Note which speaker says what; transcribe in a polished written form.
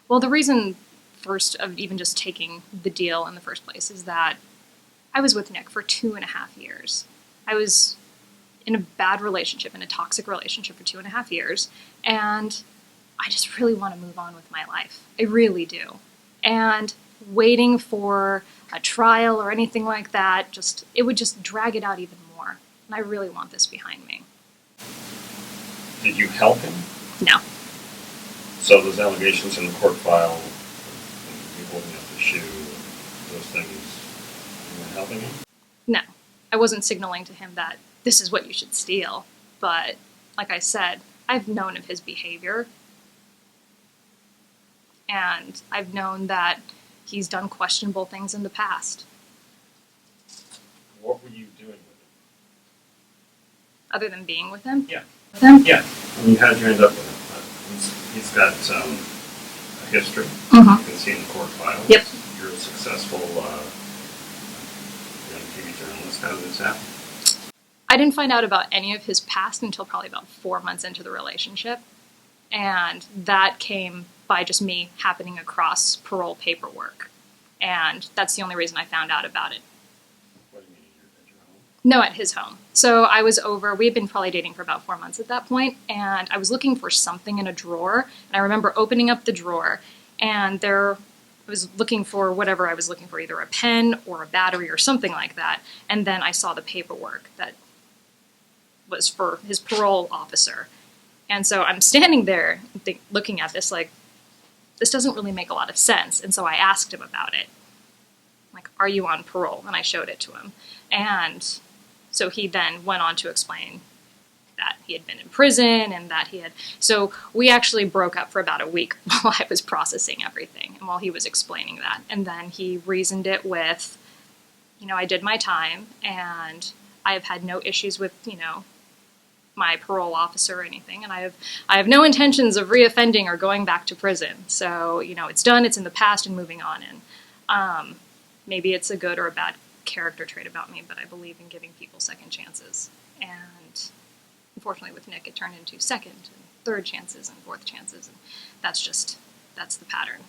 Speaker 1: Well, the reason first of even just taking the deal in the first place is that I was with Nick for 2.5 years. I was in a bad relationship, in a toxic relationship for 2.5 years, and I just really want to move on with my life. I really do. And waiting for a trial or anything like that, it would just drag it out even more. And I really want this behind me.
Speaker 2: Did you help him?
Speaker 1: No.
Speaker 2: So those allegations in the court file, you holding up the shoe, those things, you weren't helping him?
Speaker 1: No. I wasn't signaling to him that this is what you should steal. But, like I said, I've known of his behavior. And I've known that he's done questionable things in the past.
Speaker 2: What were you doing with him?
Speaker 1: Other than being with him?
Speaker 2: Yeah.
Speaker 1: With him?
Speaker 2: Yeah. I mean, how'd you end up with him? He's got a history.
Speaker 1: Mm-hmm.
Speaker 2: You can see in the court file.
Speaker 1: Yep.
Speaker 2: You're a successful young TV journalist. How did this happen?
Speaker 1: I didn't find out about any of his past until probably about 4 months into the relationship. And that came by just me happening across parole paperwork. And that's the only reason I found out about it.
Speaker 2: What do you mean, at your home?
Speaker 1: No, at his home. So I was over, we had been probably dating for about 4 months at that point, and I was looking for something in a drawer, and I remember opening up the drawer, and I was looking for whatever I was looking for, either a pen or a battery or something like that, and then I saw the paperwork that was for his parole officer. And so I'm standing there looking at this like, this doesn't really make a lot of sense. And so I asked him about it. Like, are you on parole? And I showed it to him. And so he then went on to explain that he had been in prison and that so we actually broke up for about a week while I was processing everything and while he was explaining that. And then he reasoned it with, I did my time and I have had no issues with, my parole officer or anything, and I have no intentions of reoffending or going back to prison. So, it's done, it's in the past, and moving on. And maybe it's a good or a bad character trait about me, but I believe in giving people second chances. And unfortunately with Nick, it turned into second and third chances and fourth chances, and that's the pattern.